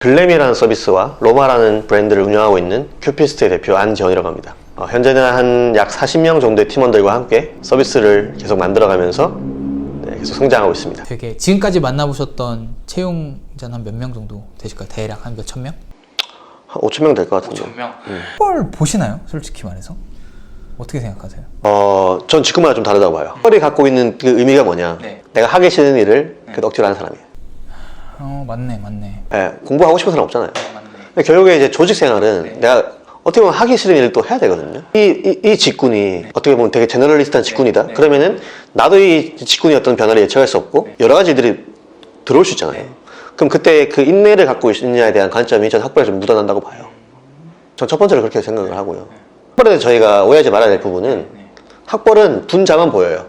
글램이라는 서비스와 로마라는 브랜드를 운영하고 있는 큐피스트의 대표 안지원이라고 합니다. 현재는 한 약 40명 정도의 팀원들과 함께 서비스를 계속 만들어가면서 계속 성장하고 있습니다. 되게 지금까지 만나보셨던 채용자는 한 몇 명 정도 되실까요? 대략 한 몇천 명? 한 5천 명 될 것 같은데. 5천 명? 뭘 보시나요? 솔직히 말해서 어떻게 생각하세요? 전 지금마다 좀 다르다고 봐요. 학벌이 갖고 있는 그 의미가 뭐냐? 네. 내가 하기 싫은 일을 억지로 하는 사람이에요. 맞네. 공부하고 싶은 사람 없잖아요. 맞네. 근데 결국에 이제 조직 생활은 내가 어떻게 보면 하기 싫은 일을 또 해야 되거든요. 이 직군이 어떻게 보면 되게 제너럴리스트한 직군이다. 그러면은 나도 이 직군의 어떤 변화를 예측할 수 없고 여러 가지 일들이 들어올 수 있잖아요. 그럼 그때 그 인내를 갖고 있느냐에 대한 관점이 전 학벌에 좀 묻어난다고 봐요. 전 첫 번째로 그렇게 생각을 하고요. 학벌에 대해서 저희가 오해하지 말아야 될 부분은 학벌은 분자만 보여요.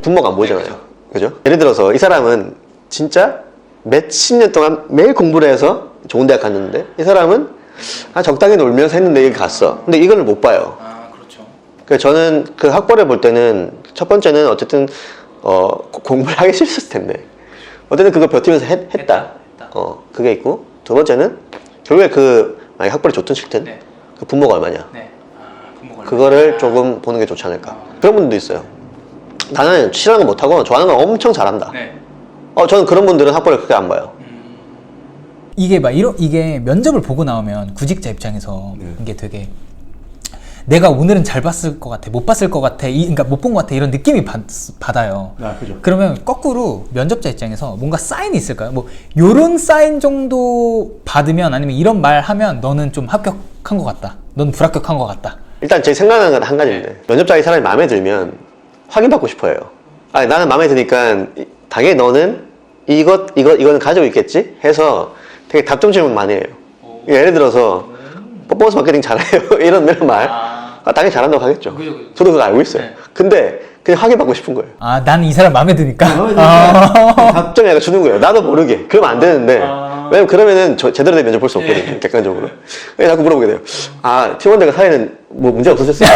분모가 안 보이잖아요. 그죠? 예를 들어서 이 사람은 진짜 몇십 년 동안 매일 공부를 해서 좋은 대학 갔는데 이 사람은 적당히 놀면서 했는데 여기 갔어. 근데 이걸 못 봐요. 그렇죠. 그래서 저는 그 학벌을 볼 때는 첫 번째는 어쨌든 공부를 하기 싫었을 텐데 어쨌든 그걸 버티면서 했다. 그게 있고 두 번째는 결국에 만약 학벌이 좋든 싫든 그 분모가 얼마냐. 그거를 조금 보는 게 좋지 않을까. 그런 분들도 있어요. 나는 싫어하는 거 못하고 좋아하는 거 엄청 잘한다. 저는 그런 분들은 학벌을 크게 안 봐요. 이게 면접을 보고 나오면 구직자 입장에서 이게 되게 내가 오늘은 잘 봤을 것 같아, 못 봤을 것 같아, 그러니까 못 본 것 같아 이런 느낌이 받아요. 그죠. 그러면 거꾸로 면접자 입장에서 뭔가 사인이 있을까요? 뭐 요런 사인 정도 받으면 아니면 이런 말 하면 너는 좀 합격한 것 같다, 넌 불합격한 것 같다. 일단 제 생각은 한 가지인데 면접장에 사람이 마음에 들면 확인받고 싶어요. 나는 마음에 드니까 당연히 너는 이거는 가지고 있겠지? 해서 되게 답정 질문 많이 해요. 예를 들어서 퍼포먼스 마케팅 잘해요 이런 말 당연히 잘한다고 하겠죠. 저도 그거 알고 있어요. 근데 그냥 확인받고 싶은 거예요. 난 이 사람 마음에 드니까 답정 약간 주는 거예요. 나도 모르게. 그러면 안 되는데 왜냐면 그러면은 제대로 된 면접 볼 수 없거든요. 객관적으로. 자꾸 물어보게 돼요. 팀원들과 사이는 뭐 문제 없으셨어요?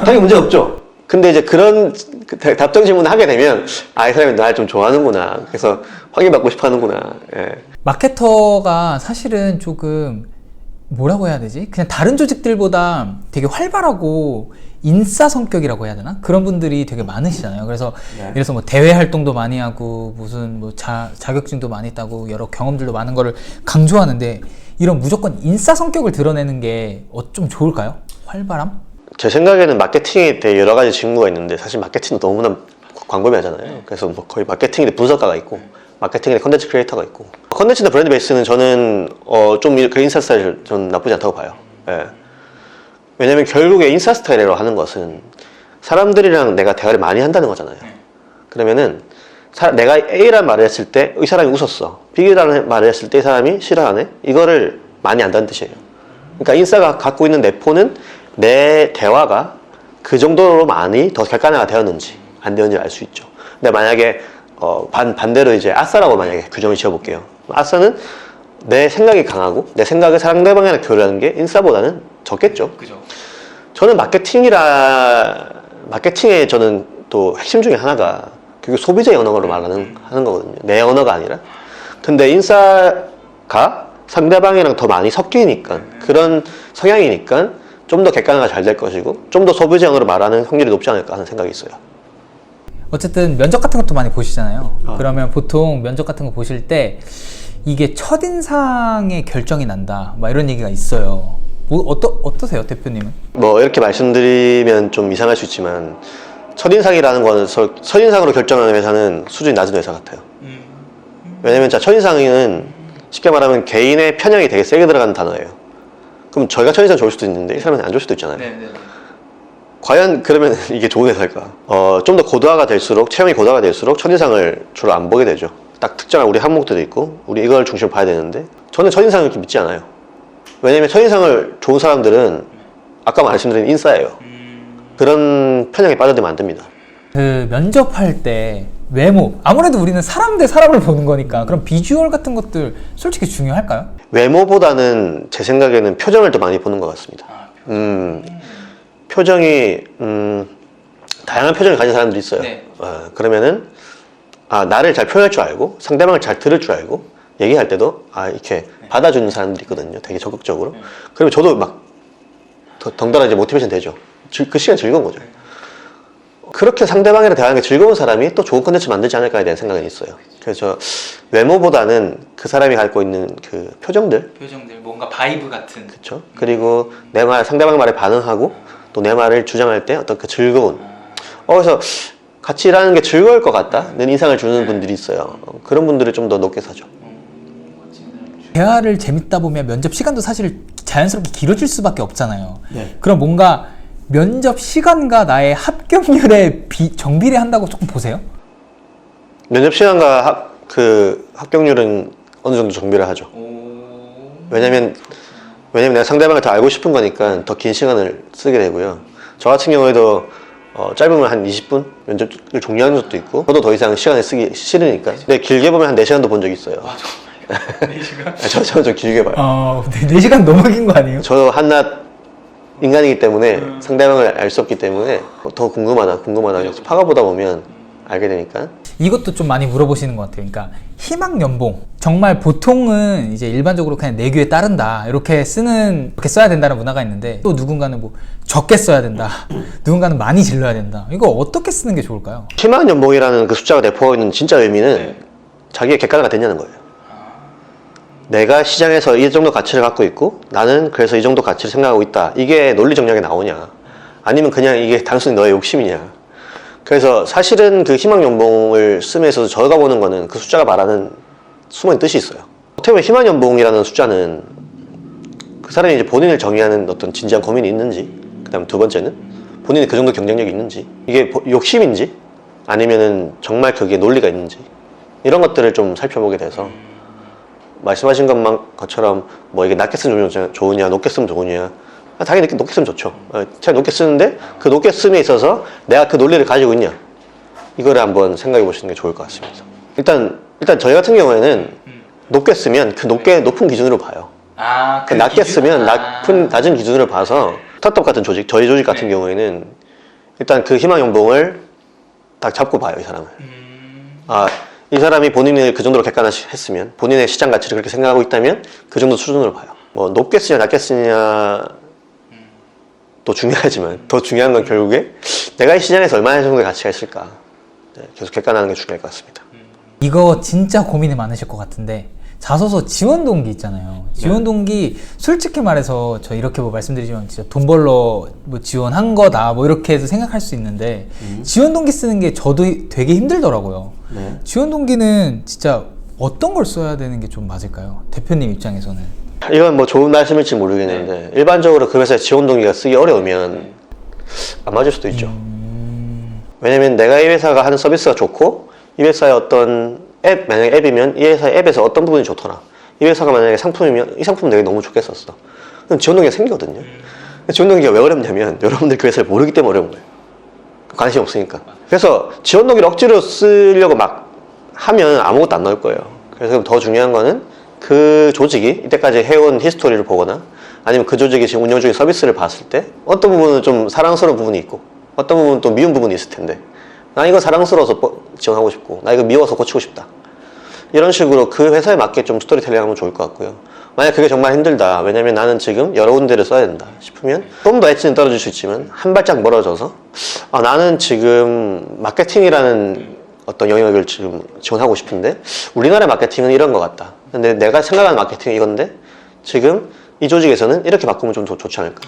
당연히 문제 없죠. 근데 이제 그런 답정 질문을 하게 되면 이 사람이 날 좀 좋아하는구나. 그래서 확인받고 싶어 하는구나. 마케터가 사실은 조금 뭐라고 해야 되지? 그냥 다른 조직들보다 되게 활발하고 인싸 성격이라고 해야 되나? 그런 분들이 되게 많으시잖아요. 그래서 예를 들어서 뭐 대외 활동도 많이 하고 무슨 뭐 자격증도 많이 따고 여러 경험들도 많은 거를 강조하는데 이런 무조건 인싸 성격을 드러내는 게 좀 좋을까요? 활발함? 제 생각에는 마케팅에 대해 여러 가지 직무가 있는데 사실 마케팅은 너무나 광범위하잖아요. 그래서 뭐 거의 마케팅에 분석가가 있고 마케팅에 컨텐츠 크리에이터가 있고 컨텐츠나 브랜드 베이스는 저는 좀 그 인싸 스타일 전 나쁘지 않다고 봐요. 왜냐면 결국에 인싸 스타일이라고 하는 것은 사람들이랑 내가 대화를 많이 한다는 거잖아요. 그러면은 내가 A라는 말을 했을 때 이 사람이 웃었어. B라는 말을 했을 때 이 사람이 싫어하네. 이거를 많이 안다는 뜻이에요. 그러니까 인싸가 갖고 있는 내포는 내 대화가 그 정도로 많이 더 객관화가 되었는지 안 되었는지 알 수 있죠. 근데 만약에 반대로 이제 아싸라고 만약에 규정을 지어볼게요. 아싸는 내 생각이 강하고 내 생각을 상대방이랑 교류하는 게 인싸보다는 적겠죠. 그죠. 저는 마케팅의 저는 또 핵심 중에 하나가 결국 소비자의 언어로 하는 거거든요. 내 언어가 아니라. 근데 인싸가 상대방이랑 더 많이 섞이니까 그런 성향이니까 좀 더 객관화가 잘 될 것이고 좀 더 소비자 언어로 말하는 확률이 높지 않을까 하는 생각이 있어요. 어쨌든 면접 같은 것도 많이 보시잖아요. 그러면 보통 면접 같은 거 보실 때 이게 첫인상의 결정이 난다 막 이런 얘기가 있어요. 뭐 어떠세요, 대표님은? 뭐 이렇게 말씀드리면 좀 이상할 수 있지만 첫인상이라는 거는 첫인상으로 결정하는 회사는 수준이 낮은 회사 같아요. 왜냐면 첫인상은 쉽게 말하면 개인의 편향이 되게 세게 들어가는 단어예요. 그럼 저희가 첫인상 좋을 수도 있는데 이 사람은 안 좋을 수도 있잖아요. 과연 그러면 이게 좋은 회사일까? 좀 더 고도화가 될수록, 체험이 고도화가 될수록 첫인상을 주로 안 보게 되죠. 딱 특정한 우리 항목들이 있고 우리 이걸 중심으로 봐야 되는데 저는 첫인상을 그렇게 믿지 않아요. 왜냐면 첫인상을 좋은 사람들은 아까 말씀드린 인싸예요. 그런 편향에 빠져들면 안 됩니다. 그 면접할 때 외모, 아무래도 우리는 사람 대 사람을 보는 거니까 그럼 비주얼 같은 것들 솔직히 중요할까요? 외모보다는 제 생각에는 표정을 더 많이 보는 것 같습니다. 표정이 다양한 표정을 가진 사람들이 있어요. 그러면은 나를 잘 표현할 줄 알고 상대방을 잘 들을 줄 알고 얘기할 때도 이렇게 받아주는 사람들이 있거든요. 되게 적극적으로. 그러면 저도 막 덩달아 이제 모티베이션 되죠. 그 시간 즐거운 거죠. 그렇게 상대방이랑 대화하는 게 즐거운 사람이 또 좋은 컨텐츠 만들지 않을까에 대한 생각은 있어요. 그래서 외모보다는 그 사람이 갖고 있는 그 표정들, 뭔가 바이브 같은. 그렇죠. 그리고 내 말, 상대방 말에 반응하고 또 내 말을 주장할 때 어떤 그 즐거운. 그래서 같이 일하는 게 즐거울 것 같다는 인상을 주는 분들이 있어요. 그런 분들을 좀 더 높게 사죠. 대화를 재밌다 보면 면접 시간도 사실 자연스럽게 길어질 수밖에 없잖아요. 네. 그럼 뭔가 면접 시간과 나의 합격률에 정비례한다고 조금 보세요? 면접 시간과 합격률은 어느 정도 정비를 하죠. 왜냐면 내가 상대방을 더 알고 싶은 거니까 더 긴 시간을 쓰게 되고요. 저 같은 경우에도 짧으면 한 20분 면접을 종료하는 것도 있고, 저도 더 이상 시간을 쓰기 싫으니까. 근데 길게 보면 한 4시간도 본 적이 있어요. 아, 정말? 4시간? 저는 좀 길게 봐요. 4시간 너무 긴 거 아니에요? 저도 한낱 인간이기 때문에 상대방을 알 수 없기 때문에 더 궁금하다 계속 파가보다 보면 알게 되니까. 이것도 좀 많이 물어보시는 것 같아요. 그러니까 희망 연봉, 정말 보통은 이제 일반적으로 그냥 내규에 따른다 이렇게 써야 된다는 문화가 있는데, 또 누군가는 뭐 적게 써야 된다, 누군가는 많이 질러야 된다. 이거 어떻게 쓰는 게 좋을까요? 희망 연봉이라는 그 숫자가 내포하고 있는 진짜 의미는 자기의 객관화가 됐냐는 거예요. 내가 시장에서 이 정도 가치를 갖고 있고 나는 그래서 이 정도 가치를 생각하고 있다. 이게 논리 정략에 나오냐, 아니면 그냥 이게 단순히 너의 욕심이냐. 그래서 사실은 그 희망 연봉을 쓰면서 저희가 보는 거는 그 숫자가 말하는 숨은 뜻이 있어요. 어떻게 보면 희망 연봉이라는 숫자는 그 사람이 이제 본인을 정의하는 어떤 진지한 고민이 있는지, 그 다음 두 번째는 본인이 그 정도 경쟁력이 있는지, 이게 욕심인지 아니면은 정말 그게 논리가 있는지, 이런 것들을 좀 살펴보게 돼서 말씀하신 것처럼 뭐 이게 낮게 쓰면 좋으냐 높게 쓰면 좋으냐, 당연히 높게 쓰면 좋죠. 제가 높게 쓰는데 그 높게 쓰임에 있어서 내가 그 논리를 가지고 있냐, 이거를 한번 생각해 보시는 게 좋을 것 같습니다. 일단 저희 같은 경우에는 높게 쓰면 그 높은 기준으로 봐요. 그 낮게 쓰면 낮은 기준으로 봐서, 스타트업 같은 조직, 저희 조직 같은 경우에는 일단 그 희망 연봉을 딱 잡고 봐요. 이 사람을. 이 사람이 본인을 그 정도로 객관화했으면, 본인의 시장 가치를 그렇게 생각하고 있다면 그 정도 수준으로 봐요. 뭐 높게 쓰냐 낮게 쓰냐 또 중요하지만 더 중요한 건 결국에 내가 이 시장에서 얼마나 정도의 가치가 있을까, 계속 객관화하는 게 중요할 것 같습니다. 이거 진짜 고민이 많으실 것 같은데, 자소서 지원 동기 있잖아요. 지원 동기 솔직히 말해서 저 이렇게 뭐 말씀드리지만 진짜 돈 벌러 뭐 지원한 거다 뭐 이렇게 해서 생각할 수 있는데, 지원 동기 쓰는 게 저도 되게 힘들더라고요. 지원 동기는 진짜 어떤 걸 써야 되는 게 좀 맞을까요? 대표님 입장에서는. 이건 뭐 좋은 말씀일지 모르겠는데 일반적으로 그 회사에 지원 동기가 쓰기 어려우면 안 맞을 수도 있죠. 왜냐면 내가 이 회사가 하는 서비스가 좋고, 이 회사의 어떤 만약에 앱이면 이 회사의 앱에서 어떤 부분이 좋더라, 이 회사가 만약에 상품이면 이 상품은 되게 너무 좋게 썼어, 그럼 지원 동기가 생기거든요. 지원 동기가 왜 어렵냐면 여러분들 그 회사를 모르기 때문에 어려운 거예요. 관심이 없으니까. 그래서 지원 동기를 억지로 쓰려고 막 하면 아무것도 안 나올 거예요. 그래서 더 중요한 거는 그 조직이 이때까지 해온 히스토리를 보거나, 아니면 그 조직이 지금 운영 중인 서비스를 봤을 때 어떤 부분은 좀 사랑스러운 부분이 있고 어떤 부분은 또 미운 부분이 있을 텐데, 나 이거 사랑스러워서 지원하고 싶고 나 이거 미워서 고치고 싶다, 이런 식으로 그 회사에 맞게 좀 스토리텔링 하면 좋을 것 같고요. 만약 그게 정말 힘들다, 왜냐면 나는 지금 여러 군데를 써야 된다 싶으면 좀 더 엣지는 떨어질 수 있지만 한 발짝 멀어져서 나는 지금 마케팅이라는 어떤 영역을 지금 지원하고 싶은데 우리나라 마케팅은 이런 것 같다, 근데 내가 생각하는 마케팅은 이건데 지금 이 조직에서는 이렇게 바꾸면 좀 더 좋지 않을까,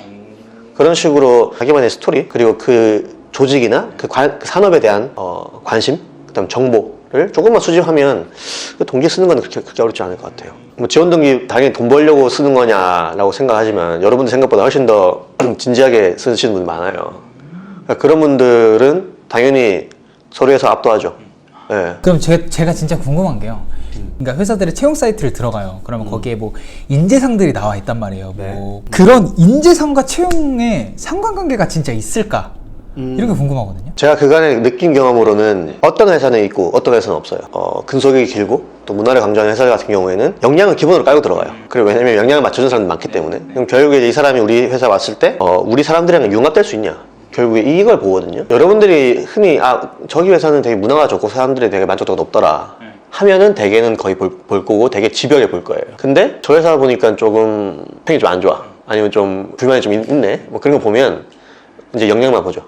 그런 식으로 자기만의 스토리, 그리고 그 조직이나 그 산업에 대한 관심, 그 다음 정보를 조금만 수집하면 그 동기 쓰는 건 그렇게 어렵지 않을 것 같아요. 뭐 지원 동기 당연히 돈 벌려고 쓰는 거냐라고 생각하지만 여러분들 생각보다 훨씬 더 진지하게 쓰시는 분 많아요. 그러니까 그런 분들은 당연히 서류에서 압도하죠. 네. 그럼 제가 진짜 궁금한 게요. 그러니까 회사들의 채용 사이트를 들어가요. 그러면 거기에 뭐 인재상들이 나와 있단 말이에요. 뭐 그런 인재상과 채용에 상관관계가 진짜 있을까? 이런 게 궁금하거든요. 제가 그간에 느낀 경험으로는 어떤 회사는 있고 어떤 회사는 없어요. 근속이 길고 또 문화를 강조하는 회사 같은 경우에는 역량을 기본으로 깔고 들어가요. 그리고 왜냐면 역량을 맞춰주는 사람이 많기 때문에. 그럼 결국에 이 사람이 우리 회사 왔을 때 우리 사람들이랑 융합될 수 있냐, 결국에 이걸 보거든요. 여러분들이 흔히 저기 회사는 되게 문화가 좋고 사람들이 되게 만족도가 높더라, 하면은 대개는 거의 볼 거고 되게 집요하게 볼 거예요. 근데 저 회사 보니까 조금 평이 좀 안 좋아. 아니면 좀 불만이 좀 있네. 뭐 그런 거 보면 이제 역량만 보죠.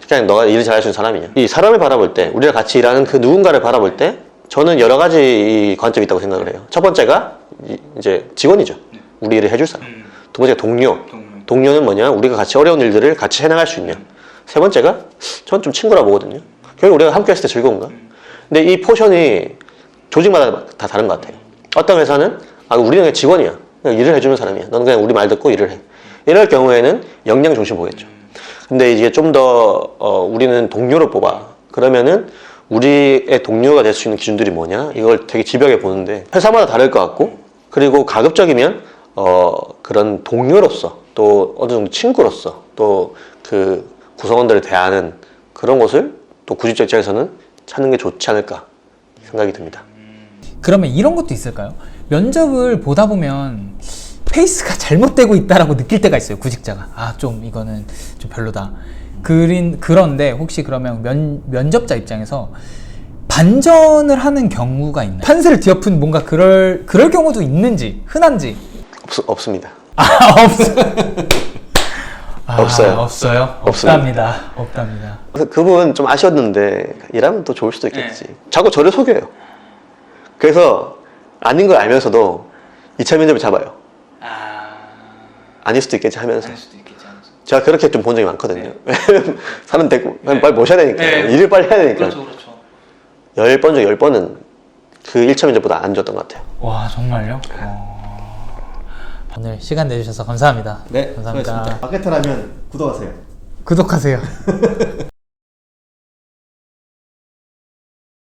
그냥 너가 일을 잘할 수 있는 사람이냐. 이 사람을 바라볼 때, 우리가 같이 일하는 그 누군가를 바라볼 때 저는 여러 가지 관점이 있다고 생각을 해요. 첫 번째가 이제 직원이죠. 우리 일을 해줄 사람. 두 번째가 동료. 동료는 뭐냐? 우리가 같이 어려운 일들을 같이 해나갈 수 있냐. 세 번째가 전 좀 친구라 보거든요. 결국 우리가 함께 했을 때 즐거운가? 근데 이 포션이 조직마다 다 다른 것 같아요. 어떤 회사는 우리는 그냥 직원이야. 그냥 일을 해주는 사람이야. 너는 그냥 우리 말 듣고 일을 해. 이럴 경우에는 역량 중심 보겠죠. 근데 이제 좀 더 우리는 동료를 뽑아. 그러면은 우리의 동료가 될 수 있는 기준들이 뭐냐? 이걸 되게 집요하게 보는데 회사마다 다를 것 같고, 그리고 가급적이면 그런 동료로서 또 어느 정도 친구로서 또 그 구성원들을 대하는 그런 것을 또 구직자 입장에서는 찾는 게 좋지 않을까 생각이 듭니다. 그러면 이런 것도 있을까요? 면접을 보다 보면 페이스가 잘못되고 있다라고 느낄 때가 있어요. 구직자가 좀 이거는 좀 별로다. 그런데 혹시 그러면 면접자 입장에서 반전을 하는 경우가 있나요? 판세를 뒤엎은 뭔가 그럴 경우도 있는지, 흔한지. 없습니다. 없어요. 없어요? 없답니다. 없답니다. 그래서 그분 좀 아쉬웠는데 일하면 또 좋을 수도 있겠지. 자꾸 저를 속여요. 그래서 아닌 걸 알면서도 2차 면접을 잡아요. 아닐 수도 있겠지 하면서. 제가 그렇게 좀 본 적이 많거든요. 사람 데리고 빨리 모셔야 되니까. 일을 빨리 해야 되니까. 그렇죠. 10번 중 10번은 그 1차 면접보다 안 좋았던 것 같아요. 와, 정말요? 오늘 시간 내주셔서 감사합니다. 네, 감사합니다. 수고하셨습니다. 마케터라면 구독하세요. 구독하세요.